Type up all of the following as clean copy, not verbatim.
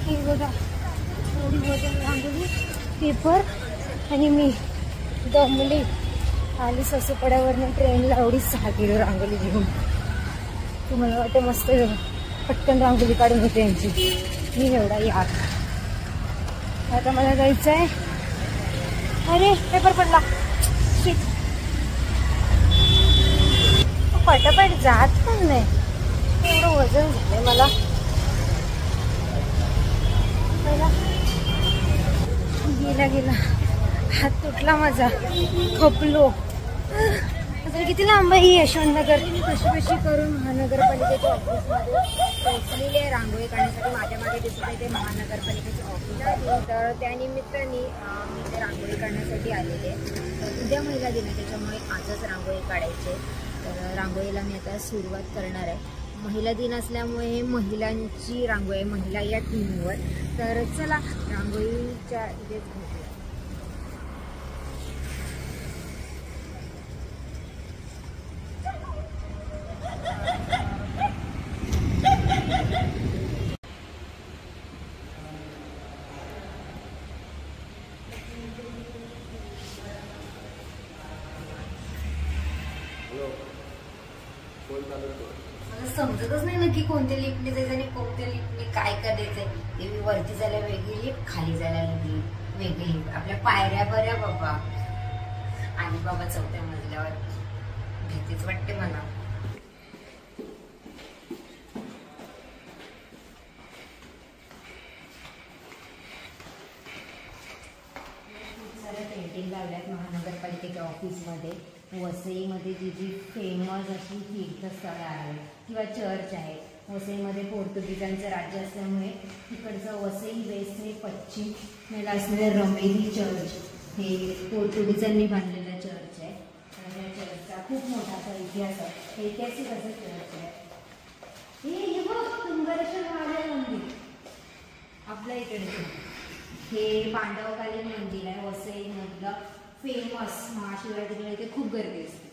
हे बघा एवढी वजन रांगोळी, पेपर आणि मी दमली आली सासूपड्यावरनं ट्रेनला एवढी 6 किलो रांगोळी घेऊन. तुम्हाला वाटतं मस्त पटकन रांगोळी काढून होते यांची, मी एवढा यार. आता मला जायचं आहे. अरे पेपर पडला, पटापट जात पण नाही, एवढं वजन झालंय मला. गेला गेला हात तुटला माझा, खपलो. आता किती लांब आहे यशवंतनगर. कशी कशी करून महानगरपालिकेच्या ऑफिसमध्ये पोहोचलेली आहे रांगोळी काढण्यासाठी. माझ्या मागे दिसत आहे ते महानगरपालिकेचे ऑफिस आहे. तर त्यानिमित्ताने मी ते रांगोळी काढण्यासाठी आलेले आहे. तर उद्या महिला दिन आहे, त्याच्यामुळे आजच रांगोळी काढायची. तर रांगोळीला मी आता सुरुवात करणार आहे. महिला दिन असल्यामुळे महिलांची रांगोळी आहे, महिला या थीमवर. तर चला रांगोळीच्या इथेच भेटूया. मला समजतच नाही नक्की कोणत्या लिपने जायचं आणि कोणत्या लिपने काय करायचंय. ते वरती जायला वेगळी लिप, खाली जायला वेगळी लिप. आपल्या पायऱ्या बऱ्या बाबा. आणि बाबा 4थ्या मजल्यावर भीतीच वाटते मला. पेंटिंग लावल्यात महानगरपालिकेच्या ऑफिसमध्ये. वसईमध्ये जी फेमस अशी तीर्थस्थळं आहेत किंवा चर्च आहे. वसईमध्ये पोर्तुगीजांचं राज्य असल्यामुळे तिकडचं वसई वेस्ट हे पश्चिमेला असलेलं रमेली चर्च हे पोर्तुगीजांनी बांधलेलं चर्च आहे. तर या चर्चचा खूप मोठा असा इतिहास आहे, ऐतिहासिक असं चर्च आहे. हे बघ तुंगरेश्वर महादेव मंदिर आपल्या इकडे. हे पांडवकालीन मंदिर आहे, वसईमधलं फेमस. महाशिवरात्रीला इथे खूप गर्दी असते.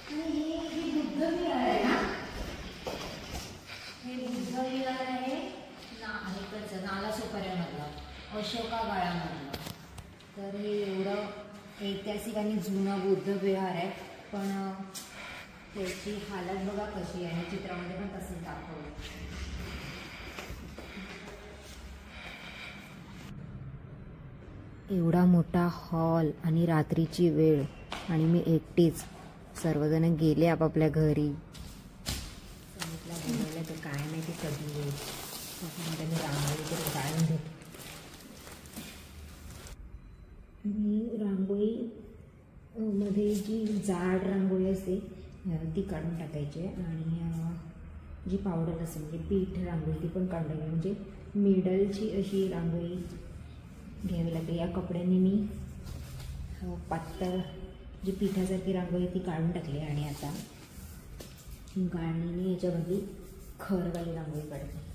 हे बुद्ध विहार आहे ना, हे बुद्ध विहार आहे इकडचं नालासोपाऱ्यामधलं, अशोका काळामधलं. तर हे एवढं ऐतिहासिक आणि जुनं बुद्ध विहार आहे. पण त्याची हालत बघा कशी आहे, चित्रामध्ये पण तसंच दाखवलं. एवढा मोठा हॉल आणि रात्रीची वेळ आणि मी एकटीच. सर्वजण गेले आपापल्या घरी. समितला बोलवलं तर काय माहिती कधी येईल. त्यांनी रांगोळी तरी काढून घेतली. आणि रांगोळी मध्ये जी जाड रांगोळी असते ती काढून टाकायची. आणि जी पावडर असते म्हणजे पीठ रांगोळी ती पण काढून टाकायची. म्हणजे मिडलची अशी रांगोळी घ्यावी लागते. या कपड्यांनी मी पातळ जी पिठासारखी रांगोळी ती काढून टाकली. आणि आता गाळणीने याच्यामध्ये खरवाली रांगोळी काढते.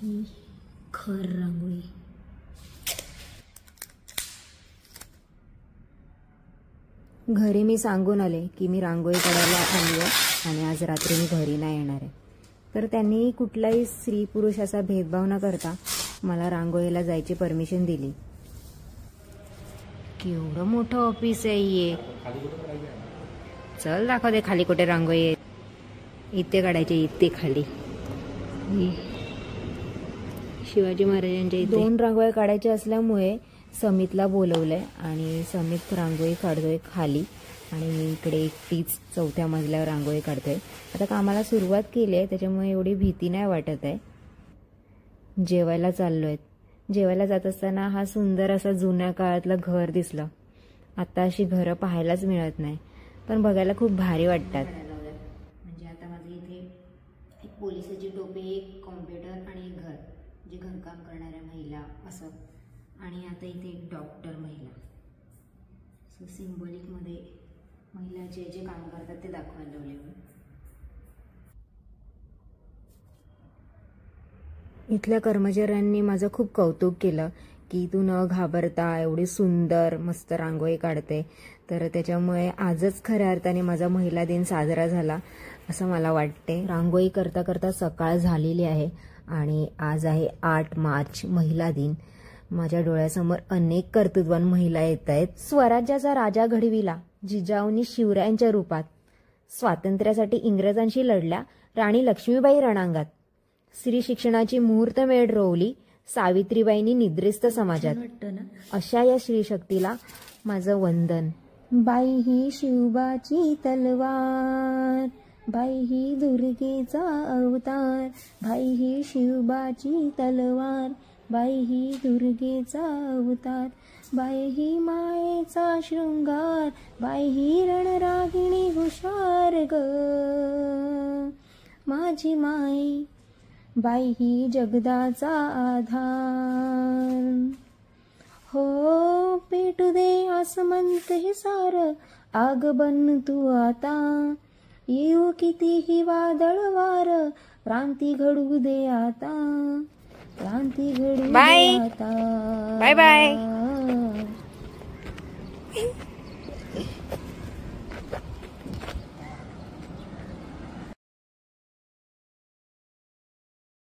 ही खर रांगोळी. घरी मी सांगून आले की मी रांगोळी काढायला आली आहे आणि आज रात्री मी घरी नाही येणार आहे. तर त्यांनी कुठलाही स्त्री पुरुष असा भेदभाव न करता मला रांगोळीला जायची परमिशन दिली. केवढं मोठं ऑफिस आहे हे. चल दाखव दे खाली कुठे रांगोळी आहे. इथे काढायची, इथे खाली. शिवाजी महाराजांच्या इथे 2 रांगोळ्या काढायच्या असल्यामुळे समितला बोलवलंय आणि समित रांगोळी काढतोय खाली आणि मी इकडे एकटीच 4थ्या मजल्यावर रांगोळी काढतोय. आता कामाला सुरुवात केली आहे त्याच्यामुळे एवढी भीती नाही वाटत आहे. जेवायला चाललोय. जेवायला जात असताना हा सुंदर असा जुन्या काळातलं घर दिसलं. आता अशी घरं पाहायलाच मिळत नाही, पण बघायला खूप भारी वाटतात. म्हणजे आता माझे इथे एक पोलिसाची टोपी, एक कॉम्प्युटर आणि एक घर, जे घरकाम करणाऱ्या महिला असं. आणि आता इथे एक डॉक्टर महिला. सो सिम्बॉलिकमध्ये महिला जे जे काम करतात ते दाखवायला लावले. इथल्या कर्मचाऱ्यांनी माझं खूप कौतुक केलं की तू न घाबरता एवढी सुंदर मस्त रांगोळी काढते. तर त्याच्यामुळे आजच खऱ्या अर्थाने माझा महिला दिन साजरा झाला असं मला वाटते. रांगोळी करता करता सकाळ झालेली आहे आणि आज आहे 8 मार्च महिला दिन. माझ्या डोळ्यासमोर अनेक कर्तृत्ववान महिला येत आहेत. स्वराज्याचा राजा घडविला जिजाऊंनी शिवरायांच्या रूपात. स्वातंत्र्यासाठी इंग्रजांशी लढल्या राणी लक्ष्मीबाई रणांगणात. स्त्री शिक्षणाची मुहूर्तमेढ रोवली सावित्रीबाईंनी निद्रिस्त समाजात. अशा या स्त्री शक्तीला माझं वंदन. बाई ही शिवबाची तलवार, बाई ही दुर्गेचा अवतार. बाई ही शिवबाची तलवार, बाई ही दुर्गेचा अवतार. बाई ही मायेचा शृंगार, बाई ही रणरागिणी हुशार ग माझी माई. बाई ही जगदाचा आधार. हो पेटू दे आसमंत हे सार, आग बन तू आता. येऊ कितीही वादळ वार, क्रांती घडू दे आता. क्रांती घडू दे आता. Bye bye.